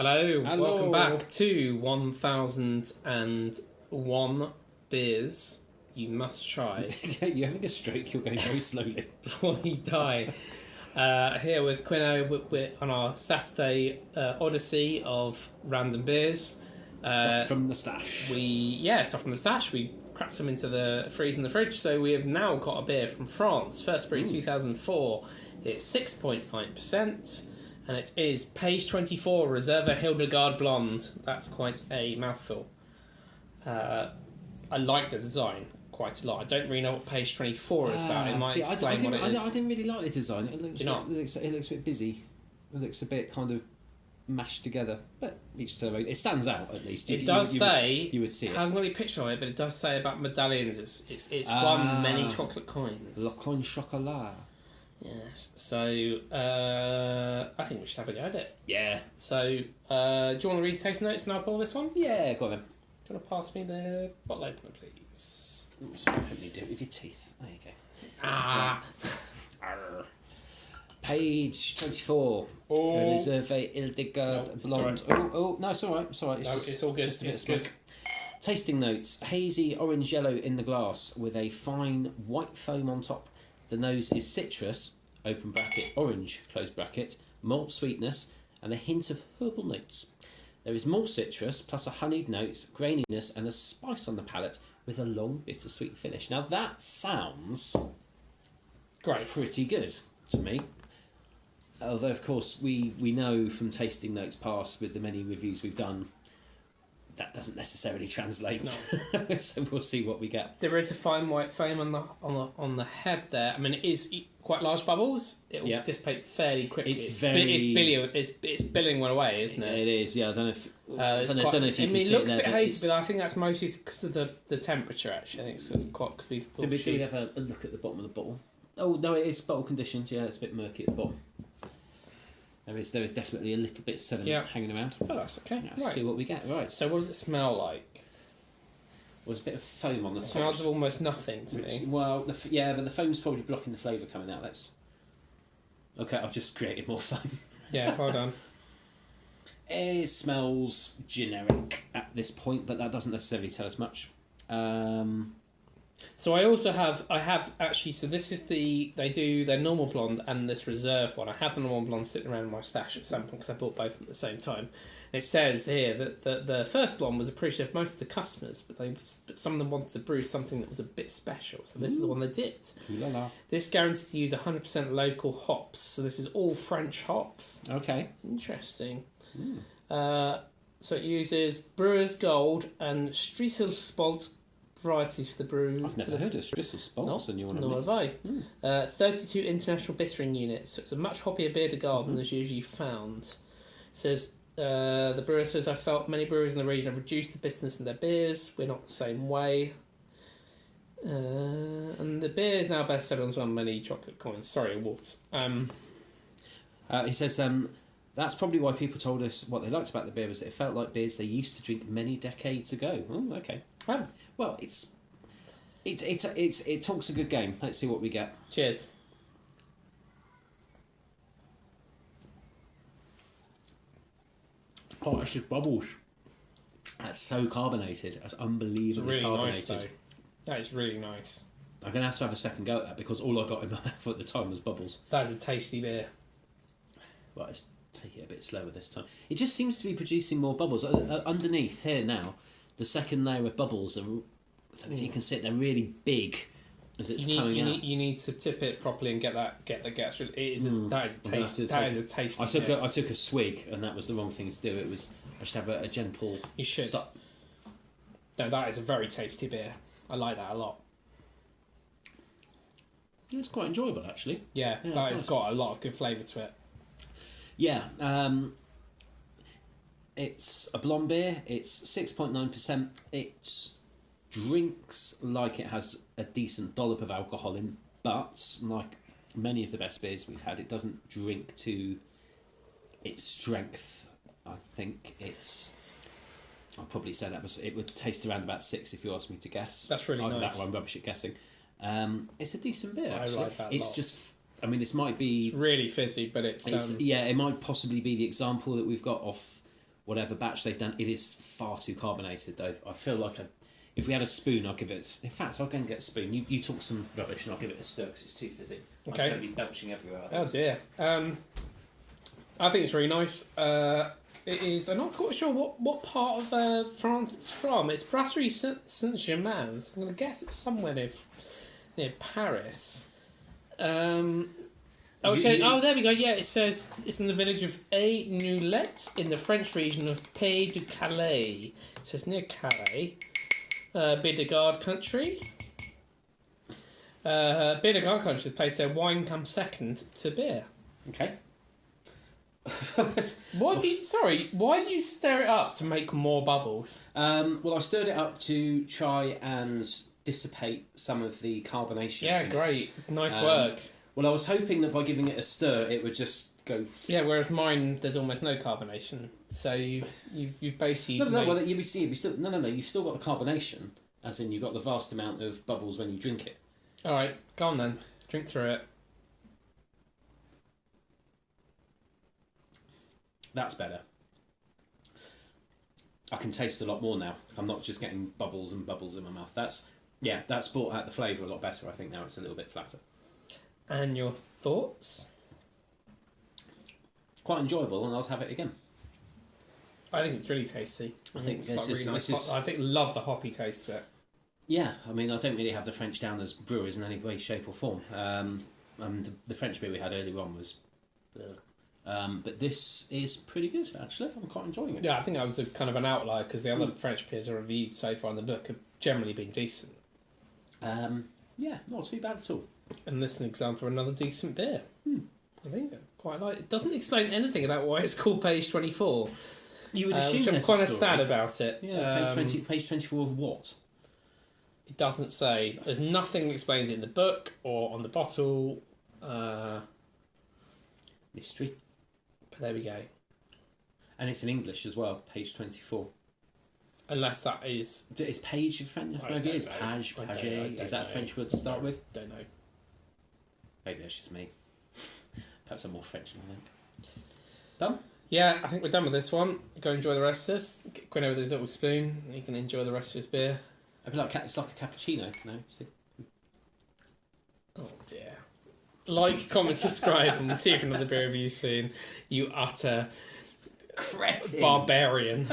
Hello, Hello. welcome back to 1001 Beers You Must Try You're having a stroke, you're going very slowly. Before You Die. Here with Quino, we're on our Saturday odyssey of random beers. Stuff from the stash. Stuff from the stash. We cracked some into the freeze in the fridge, so we have now got a beer from France, first brewed 2004. It's 6.9%. And it is page 24, Réserve Hildegarde Blonde. That's quite a mouthful. I like the design quite a lot. I don't really know what page 24 is about. It might explain what it is. I didn't really like the design. It looks a bit busy. It looks a bit kind of mashed together. But each to their own. It stands out at least. It does say. You would see it. It hasn't got any picture of it, but it does say about medallions. It's won many chocolate coins. Le coin chocolat. Yes, so I think we should have a go at it. Yeah. So, do you want to read taste notes and I'll pull this one? Yeah, go on then. Do you want to pass me the bottle opener, please? Sorry, how do you do it with your teeth? There you go. Ah! Right. Page 24. Réserve Hildegarde Blonde. No, it's alright. It's alright. It's all good. Just a bit of smoke. Tasting notes. Hazy orange yellow in the glass with a fine white foam on top. The nose is citrus, open bracket, orange, close bracket, malt sweetness, and a hint of herbal notes. There is more citrus, plus a honeyed note, graininess, and a spice on the palate, with a long, bittersweet finish. Now that sounds Great. Pretty good to me. Although, of course, we know from tasting notes past with the many reviews we've done, that doesn't necessarily translate. No. So we'll see what we get. There is a fine white foam on the head there. I mean, it is quite large bubbles. It will dissipate fairly quickly. It's billing one away, isn't it? It is. Yeah, I don't know if you can see it there. It looks a bit hazy, but I think that's mostly because of the temperature. Actually, I think it's quite. Did we have a look at the bottom of the bottle? Oh no, it is bottle conditioned. Yeah, it's a bit murky at the bottom. There is definitely a little bit of sediment hanging around. Oh, that's okay. Let's see what we get. Right. So what does it smell like? Well, there's a bit of foam on the top. It smells of almost nothing to me. Well, but the foam's probably blocking the flavour coming out. Okay, I've just created more foam. Yeah, well done. It smells generic at this point, but that doesn't necessarily tell us much. So I have actually, so this is they do their normal blonde and this reserve one. I have the normal blonde sitting around in my stash at some point because I bought both at the same time. And it says here that the first blonde was appreciated by most of the customers, but some of them wanted to brew something that was a bit special. So this is the one they did. La. This guarantees to use 100% local hops. So this is all French hops. Okay. Interesting. So it uses Brewer's Gold and Strieselspalt varieties for the brew. I've never heard of Strieselspalt, and you want to nor have I. 32 international bittering units, so it's a much hoppier beer to garden than is usually found. It says, the brewer says, I felt many breweries in the region have reduced the bitterness in their beers. We're not the same way. And the beer is now best sold on so many chocolate coins. Sorry, awards. He says, that's probably why people told us what they liked about the beer was that it felt like beers they used to drink many decades ago. Oh, okay. Well, it talks a good game. Let's see what we get. Cheers. Oh, it's just bubbles. That's so carbonated. That's unbelievably really carbonated. Nice, though. That is really nice. I'm going to have a second go at that because all I got in my mouth at the time was bubbles. That is a tasty beer. Right, let's take it a bit slower this time. It just seems to be producing more bubbles. Underneath here now, the second layer of bubbles are, I don't know if you can see it, they're really big as it's coming out. You need to tip it properly and get the gas. That is a tasty. I took a swig and that was the wrong thing to do. I should have a gentle. You should. Sup. No, that is a very tasty beer. I like that a lot. It's quite enjoyable actually. Yeah, that has got a lot of good flavour to it. Yeah. It's a blonde beer. It's 6.9%. It drinks like it has a decent dollop of alcohol in, but like many of the best beers we've had, it doesn't drink to its strength. I think I'll probably say it would taste around about 6 if you asked me to guess. That's really nice. That one, rubbish at guessing. It's a decent beer. Actually. I like that. It's just. I mean, this might be. It's really fizzy, but it's it might possibly be the example that we've got off whatever batch they've done. It is far too carbonated, though. I feel like if we had a spoon, I'll give it... In fact, I'll go and get a spoon. You talk some rubbish and I'll give it a stir because it's too fizzy. I'm just going to be belching everywhere, I think. Oh, dear. I think it's really nice. It is... I'm not quite sure what part of France it's from. It's Brasserie Saint-Germain. So I'm going to guess it's somewhere near Paris. There we go. Yeah, it says it's in the village of Aix-Noulette in the French region of Pays de Calais. So it's near Calais. Hildegarde country. Hildegarde country is the place where wine comes second to beer. Okay. Why do you stir it up to make more bubbles? Well, I stirred it up to try and dissipate some of the carbonation. Yeah, great. Nice work. Well, I was hoping that by giving it a stir, it would just go... Yeah, whereas mine, there's almost no carbonation. So you've basically... You've still got the carbonation, as in you've got the vast amount of bubbles when you drink it. All right, go on then. Drink through it. That's better. I can taste a lot more now. I'm not just getting bubbles and bubbles in my mouth. That's brought out the flavour a lot better. I think now it's a little bit flatter. And your thoughts? Quite enjoyable, and I'll have it again. I think it's really tasty. I think it's this really nice. is... I love the hoppy taste to it. Yeah, I mean, I don't really have the French down as brewers in any way, shape or form. The French beer we had earlier on was... but this is pretty good, actually. I'm quite enjoying it. Yeah, I think that was a kind of an outlier because the other French beers I reviewed so far in the book have generally been decent. Yeah, not too bad at all. And this is an example of another decent beer. I think I quite like it. It doesn't explain anything about why it's called Page 24. You would assume I'm there's kind a of story. sad about it. Yeah, page 24 of what? It doesn't say. There's nothing that explains it in the book or on the bottle. Mystery. But there we go. And it's in English as well, page 24. Unless that is... Is page French? Maybe it is page, page. Is that a French word to start with? Don't know. Maybe that's just me. Perhaps I'm more French than I think. Done? Yeah, I think we're done with this one. Go enjoy the rest of this. Go in over with his little spoon. You can enjoy the rest of his beer. It's like a cappuccino. No, see? Oh dear. Like, comment, subscribe, and we'll see you for another beer review soon. You utter cretin. barbarian.